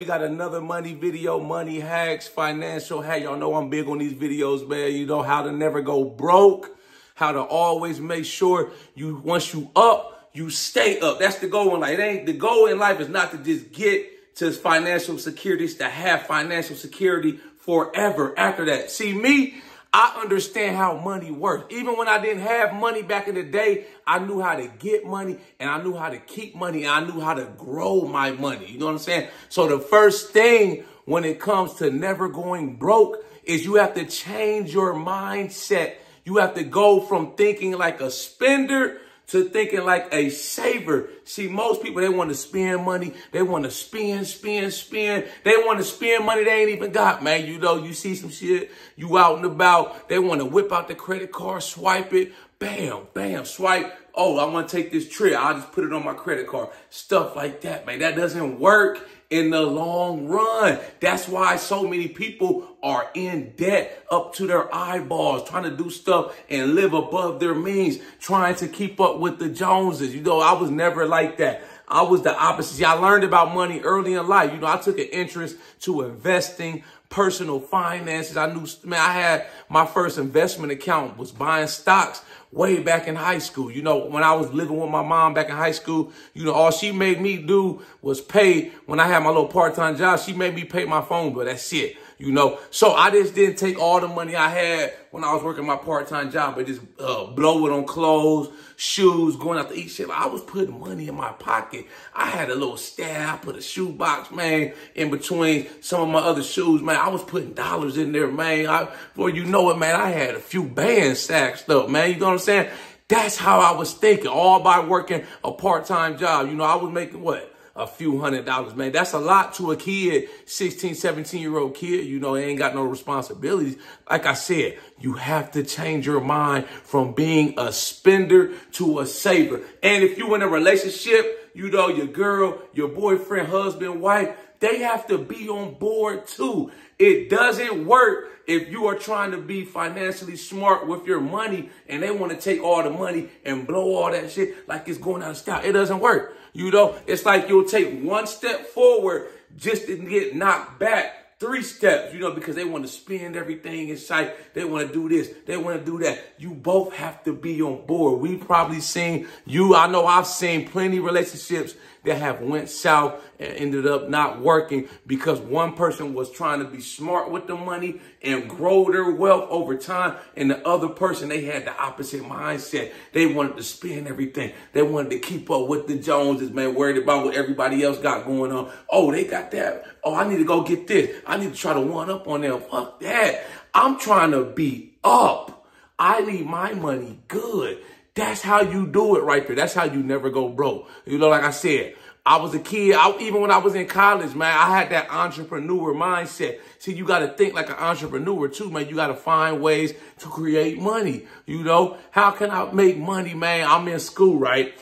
We got another money video, money hacks, financial hack. Y'all know I'm big on these videos, man. You know how to never go broke, how to always make sure once you up, you stay up. That's the goal in life. The goal in life is not to just get to financial security, it's to have financial security forever after that. See, me, I understand how money works. Even when I didn't have money back in the day, I knew how to get money and I knew how to keep money and I knew how to grow my money. You know what I'm saying? So the first thing when it comes to never going broke is you have to change your mindset. You have to go from thinking like a spender to thinking like a saver. See, most people, they want to spend money. They want to spend. They want to spend money they ain't even got, man. You know, you see some shit, you out and about. They want to whip out the credit card, swipe it, bam, bam, swipe. Oh, I want to take this trip. I'll just put it on my credit card. Stuff like that, man. That doesn't work in the long run. That's why so many people are in debt up to their eyeballs, trying to do stuff and live above their means, trying to keep up with the Joneses. You know, I was never like that. I was the opposite. See, I learned about money early in life. You know, I took an interest to investing, personal finances. I knew, man, I had my first investment account was buying stocks way back in high school. You know, when I was living with my mom back in high school, you know, all she made me do was pay. When I had my little part-time job, she made me pay my phone bill. That's it. You know, so I just didn't take all the money I had when I was working my part-time job, but just blow it on clothes, shoes, going out to eat shit. I was putting money in my pocket. I had a little stash. I put a shoe box, man, in between some of my other shoes, man. I was putting dollars in there, man. Before you know it, man, I had a few bands stacked up, man. You know what I'm saying? That's how I was thinking, all by working a part-time job. You know, I was making what? A few $100s, man. That's a lot to a kid, 16, 17-year-old kid. You know, they ain't got no responsibilities. Like I said, you have to change your mind from being a spender to a saver. And if you in a relationship, you know, your girl, your boyfriend, husband, wife, they have to be on board too. It doesn't work if you are trying to be financially smart with your money and they want to take all the money and blow all that shit like it's going out of style. It doesn't work. You know, it's like you'll take one step forward just to get knocked back 3 steps, you know, because they want to spend everything in sight. They want to do this. They want to do that. You both have to be on board. We've probably seen I know I've seen plenty of relationships that have went south and ended up not working because one person was trying to be smart with the money and grow their wealth over time. And the other person, they had the opposite mindset. They wanted to spend everything. They wanted to keep up with the Joneses, man, worried about what everybody else got going on. Oh, they got that. Oh, I need to go get this. I need to try to one up on them. Fuck that. I'm trying to be up. I need my money good. That's how you do it right there. That's how you never go broke. You know, like I said, I was a kid. Even when I was in college, man, I had that entrepreneur mindset. See, you got to think like an entrepreneur too, man. You got to find ways to create money. You know, how can I make money, man? I'm in school, right?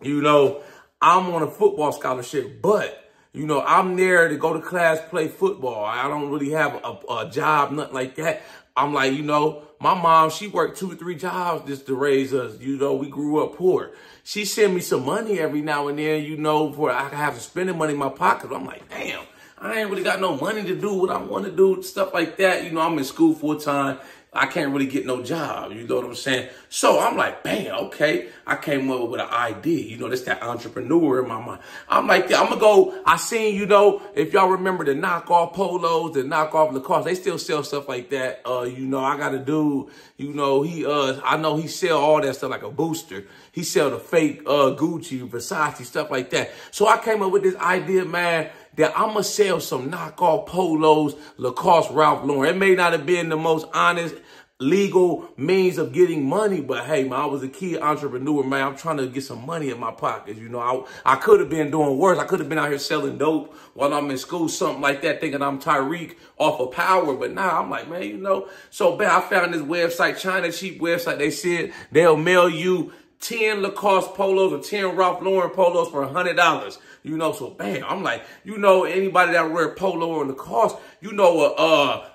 You know, I'm on a football scholarship, but you know, I'm there to go to class, play football. I don't really have a job, nothing like that. I'm like, you know, my mom, she worked 2 or 3 jobs just to raise us. You know, we grew up poor. She sent me some money every now and then, you know, for I could have some spending money in my pocket. I'm like, damn, I ain't really got no money to do what I want to do, stuff like that. You know, I'm in school full time. I can't really get no job. You know what I'm saying? So I'm like, bam, okay. I came up with an idea. You know, that's that entrepreneur in my mind. I'm like, I'm going to go. I seen, you know, if y'all remember the knockoff polos, the knockoff Lacoste, they still sell stuff like that. You know, I got a dude, you know, I know he sell all that stuff like a booster. He sell the fake Gucci, Versace, stuff like that. So I came up with this idea, man, that I'm going to sell some knockoff polos, Lacoste, Ralph Lauren. It may not have been the most honest, legal means of getting money, but hey, man, I was a kid entrepreneur, man. I'm trying to get some money in my pockets. You know, I could have been doing worse. I could have been out here selling dope while I'm in school, something like that, thinking I'm Tyreek off of Power. But now I'm like, man, you know, so bad. I found this website, China Cheap website. They said they'll mail you 10 Lacoste polos or 10 Ralph Lauren polos for $100. You know, so bam, I'm like, you know, anybody that wear polo or Lacoste, you know,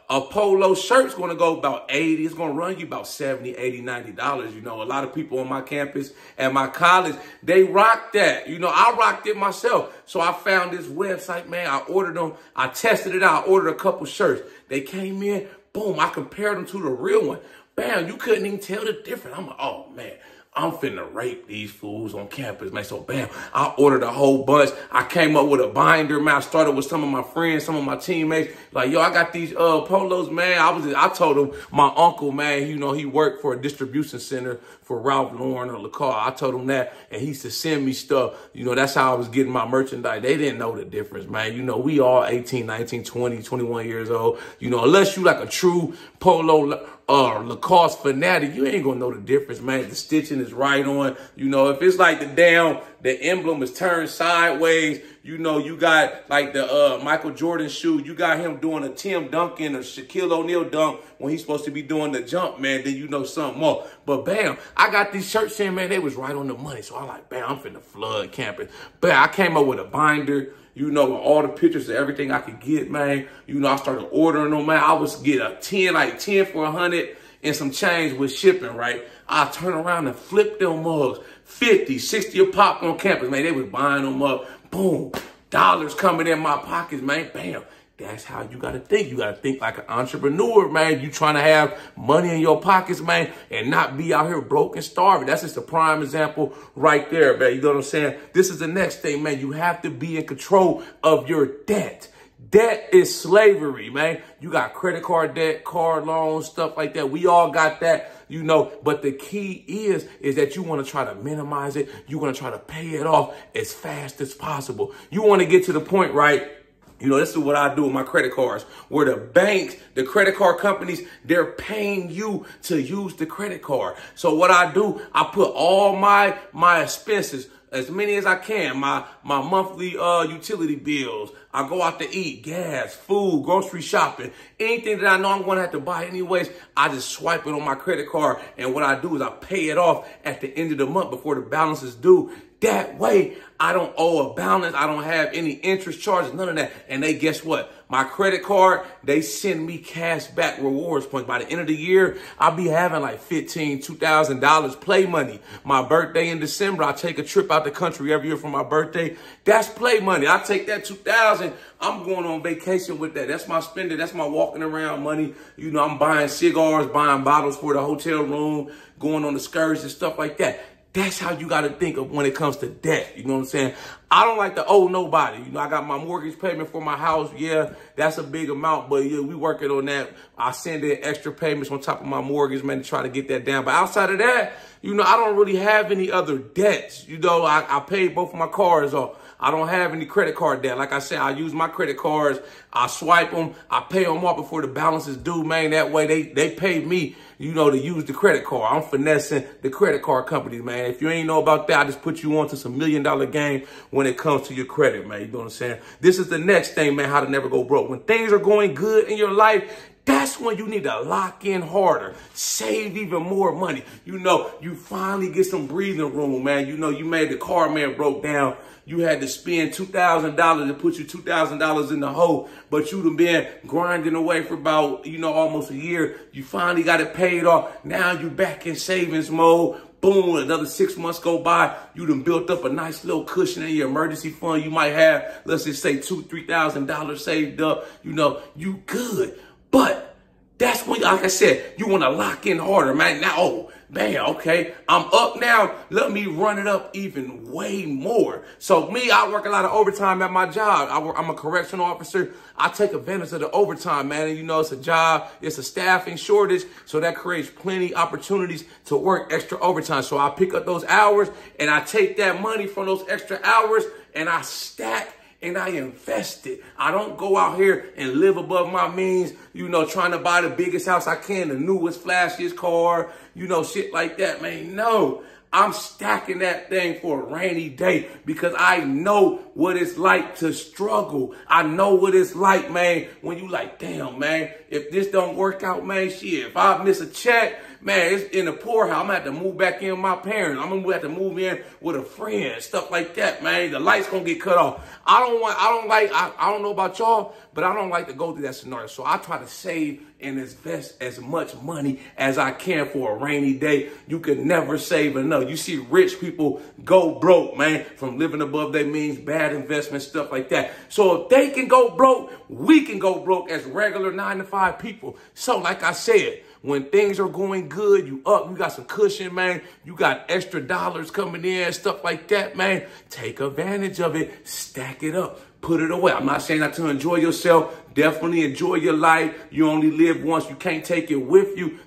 a polo shirt's going to go about 80. It's going to run you about 70, 80, $90. You know, a lot of people on my campus at my college, they rock that. You know, I rocked it myself. So I found this website, man. I ordered them. I tested it out. I ordered a couple shirts. They came in. Boom. I compared them to the real one. Bam. You couldn't even tell the difference. I'm like, oh, man. I'm finna rape these fools on campus, man. So, bam, I ordered a whole bunch. I came up with a binder, man. I started with some of my friends, some of my teammates. Like, yo, I got these polos, man. I told them, my uncle, man, you know, he worked for a distribution center for Ralph Lauren or Lacoste. I told him that, and he used to send me stuff. You know, that's how I was getting my merchandise. They didn't know the difference, man. You know, we all 18, 19, 20, 21 years old. You know, unless you like a true polo Lacoste fanatic, you ain't gonna know the difference, man. The stitching is right on. You know, if it's like the emblem is turned sideways, you know, you got like the Michael Jordan shoe, you got him doing a Tim Duncan or Shaquille O'Neal dunk when he's supposed to be doing the jump, man, then you know something more. But bam, I got these shirts in, man, they was right on the money. So I'm like, bam, I'm finna flood campus. But I came up with a binder, you know, with all the pictures of everything I could get, man. You know, I started ordering them, man. I was get a 10 for 100 and some change with shipping, right? I turn around and flip them mugs. 50, 60 a pop on campus, man. They was buying them up. Boom. Dollars coming in my pockets, man. Bam. That's how you got to think. You got to think like an entrepreneur, man. You trying to have money in your pockets, man, and not be out here broke and starving. That's just a prime example right there, man. You know what I'm saying? This is the next thing, man. You have to be in control of your debt. Debt is slavery, man. You got credit card debt, car loans, stuff like that. We all got that, you know, but the key is that you want to try to minimize it. You want to try to pay it off as fast as possible. You want to get to the point, right? You know, this is what I do with my credit cards, where the banks, the credit card companies, they're paying you to use the credit card. So what I do, I put all my expenses, as many as I can, my monthly utility bills. I go out to eat, gas, food, grocery shopping, anything that I know I'm going to have to buy anyways, I just swipe it on my credit card. And what I do is I pay it off at the end of the month before the balance is due. That way, I don't owe a balance. I don't have any interest charges, none of that. And they, guess what? My credit card, they send me cash back rewards points. By the end of the year, I'll be having like $1,500, $2,000 play money. My birthday in December, I take a trip out the country every year for my birthday. That's play money. I take that $2,000. I'm going on vacation with that. That's my spending. That's my walking around money. You know, I'm buying cigars, buying bottles for the hotel room, going on excursions and stuff like that. That's how you got to think of when it comes to debt. You know what I'm saying? I don't like to owe nobody. You know, I got my mortgage payment for my house. Yeah, that's a big amount, but yeah, we working on that. I send in extra payments on top of my mortgage, man, to try to get that down. But outside of that, you know, I don't really have any other debts. You know, I paid both of my cars off. I don't have any credit card debt. Like I said, I use my credit cards. I swipe them. I pay them off before the balance is due, man. That way they pay me, you know, to use the credit card. I'm finessing the credit card companies, man. If you ain't know about that, I just put you on to some $1 million game when it comes to your credit, man. You know what I'm saying? This is the next thing, man, how to never go broke. When things are going good in your life, that's when you need to lock in harder, save even more money. You know, you finally get some breathing room, man. You know, you made the car, man, broke down. You had to spend $2,000 to put you $2,000 in the hole, but you'd have been grinding away for about, you know, almost a year. You finally got it paid off. Now you back in savings mode. Boom, another 6 months go by. You done built up a nice little cushion in your emergency fund. You might have, let's just say $2,000, $3,000 saved up. You know, you good. But that's when, like I said, you want to lock in harder, man. Now, oh, man, okay, I'm up now. Let me run it up even way more. So me, I work a lot of overtime at my job. I'm a correctional officer. I take advantage of the overtime, man. And you know, it's a job. It's a staffing shortage. So that creates plenty opportunities to work extra overtime. So I pick up those hours and I take that money from those extra hours and I stack and I invest it. I don't go out here and live above my means, you know, trying to buy the biggest house I can, the newest, flashiest car, you know, shit like that, man. No, I'm stacking that thing for a rainy day because I know what it's like to struggle. I know what it's like, man, when you like, damn, man, if this don't work out, man, shit, if I miss a check, man, it's in the poorhouse. I'm gonna have to move back in with my parents. I'm gonna have to move in with a friend, stuff like that, man. The light's gonna get cut off. I don't know about y'all, but I don't like to go through that scenario. So I try to save and invest as much money as I can for a rainy day. You can never save enough. You see rich people go broke, man, from living above their means, bad investment, stuff like that. So if they can go broke, we can go broke as regular 9-to-5 people. So like I said, when things are going good, you got some cushion, man. You got extra dollars coming in, stuff like that, man. Take advantage of it. Stack it up. Put it away. I'm not saying not to enjoy yourself. Definitely enjoy your life. You only live once. You can't take it with you,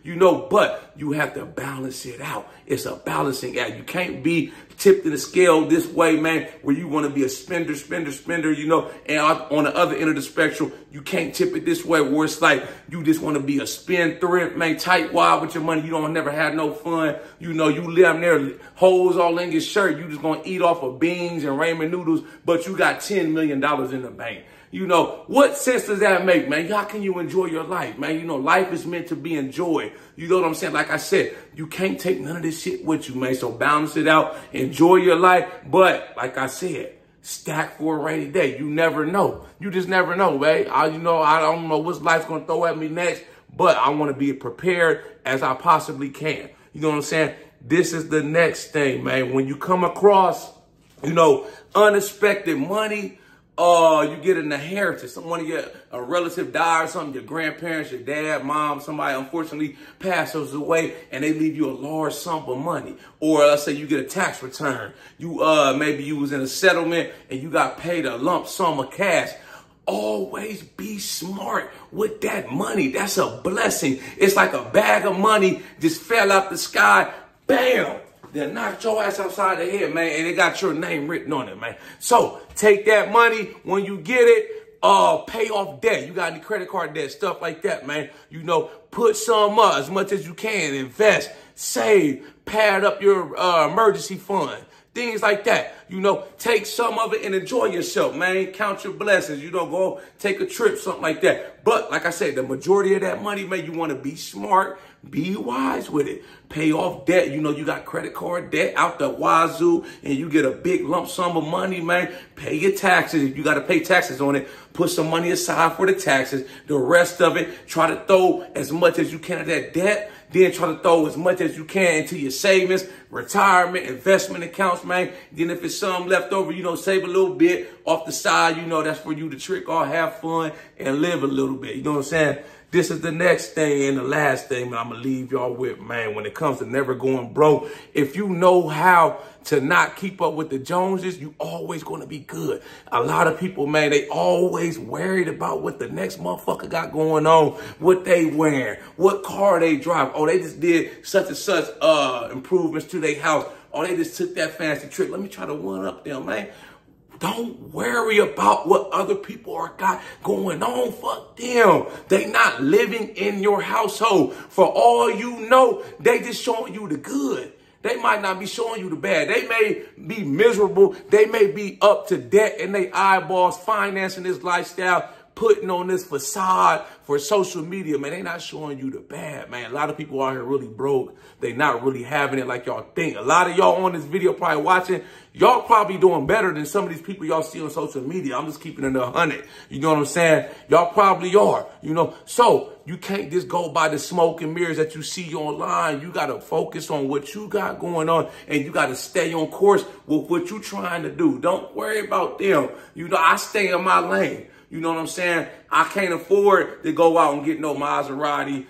but you have to balance it out. It's a balancing act. You can't be tipped in the scale this way, man, where you want to be a spender, and on the other end of the spectrum, you can't tip it this way where it's like you just want to be a spendthrift, man, tight wad with your money. You don't never have no fun. You live there, holes all in your shirt. You just going to eat off of beans and ramen noodles, but you got $10 million in the bank. What sense does that make, man? How can you enjoy your life, man? Life is meant to be enjoyed. You know what I'm saying? Like I said, you can't take none of this shit with you, man. So balance it out. Enjoy your life. But like I said, stack for a rainy day. You never know. You just never know, man. I don't know what life's going to throw at me next, but I want to be prepared as I possibly can. You know what I'm saying? This is the next thing, man. When you come across, unexpected money, you get an inheritance. A relative die or something, your grandparents, your dad, mom, somebody unfortunately passes away and they leave you a large sum of money. Or let's say you get a tax return. Maybe you was in a settlement and you got paid a lump sum of cash. Always be smart with that money. That's a blessing. It's like a bag of money just fell out the sky. Bam! They knocked your ass upside the head, man, and it got your name written on it, man. So take that money when you get it, pay off debt. You got any credit card debt, stuff like that, man. Put some up as much as you can. Invest, save, pad up your emergency fund. Things like that. Take some of it and enjoy yourself, man. Count your blessings. Go take a trip, something like that. But like I said, the majority of that money, man, you want to be smart, be wise with it. Pay off debt. You got credit card debt out the wazoo and you get a big lump sum of money, man. Pay your taxes. If you got to pay taxes on it, put some money aside for the taxes. The rest of it, try to throw as much as you can of that debt. Then try to throw as much as you can into your savings, retirement, investment accounts, man. Then if it's some left over, save a little bit off the side. That's for you to trick or have fun and live a little bit. You know what I'm saying? This is the next thing and the last thing I'm going to leave y'all with, man. When it comes to never going broke, if you know how to not keep up with the Joneses, you always going to be good. A lot of people, man, they always worried about what the next motherfucker got going on, what they wearing, what car they drive. Oh, they just did such and such improvements to their house. Oh, they just took that fancy trip. Let me try to one up them, man. Don't worry about what other people are got going on. Fuck them. They not living in your household. For all you know, they just showing you the good. They might not be showing you the bad. They may be miserable. They may be up to debt in their eyeballs, financing this lifestyle, putting on this facade for social media, man. They not showing you the bad, man. A lot of people out here really broke. They not really having it like y'all think. A lot of y'all on this video probably watching, y'all probably doing better than some of these people y'all see on social media. I'm just keeping it 100. You know what I'm saying? Y'all probably are, So you can't just go by the smoke and mirrors that you see online. You got to focus on what you got going on, and you got to stay on course with what you trying to do. Don't worry about them. I stay in my lane. You know what I'm saying? I can't afford to go out and get no Maserati,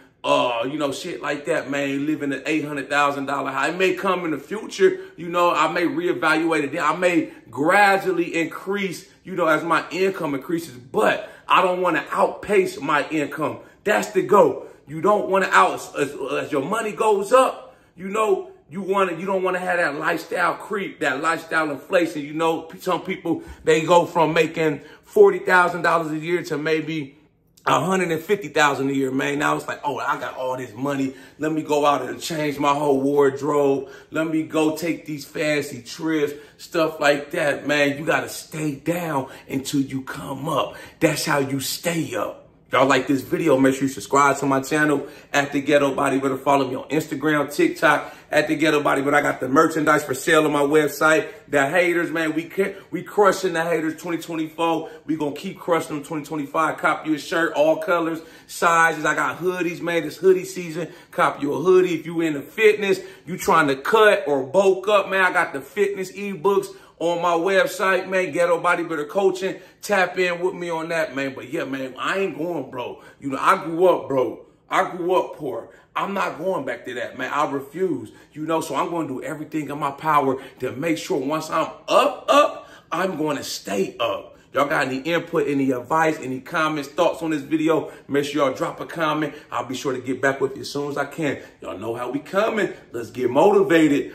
shit like that, man. Living an $800,000 house. It may come in the future, I may reevaluate it. I may gradually increase, as my income increases, but I don't want to outpace my income. That's the goal. You don't want to as your money goes up, you don't want to have that lifestyle creep, that lifestyle inflation. Some people, they go from making $40,000 a year to maybe $150,000 a year, man. Now it's like, oh, I got all this money. Let me go out and change my whole wardrobe. Let me go take these fancy trips, stuff like that, man. You got to stay down until you come up. That's how you stay up. Y'all like this video, make sure you subscribe to my channel at The Ghetto Bodybuilder. Follow me on Instagram, TikTok at The Ghetto Bodybuilder. I got the merchandise for sale on my website. The haters, man, we crushing the haters 2024. We gonna keep crushing them 2025. Cop you a shirt, all colors, sizes. I got hoodies, man. This hoodie season. Cop you a hoodie. If you into fitness, you trying to cut or bulk up, man, I got the fitness ebooks on my website, man, Ghetto Bodybuilder Coaching. Tap in with me on that, man. But yeah, man, I ain't going broke. You know, I grew up broke. I grew up poor. I'm not going back to that, man. I refuse. You know, so I'm going to do everything in my power to make sure once I'm up, I'm going to stay up. Y'all got any input, any advice, any comments, thoughts on this video? Make sure y'all drop a comment. I'll be sure to get back with you as soon as I can. Y'all know how we coming. Let's get motivated.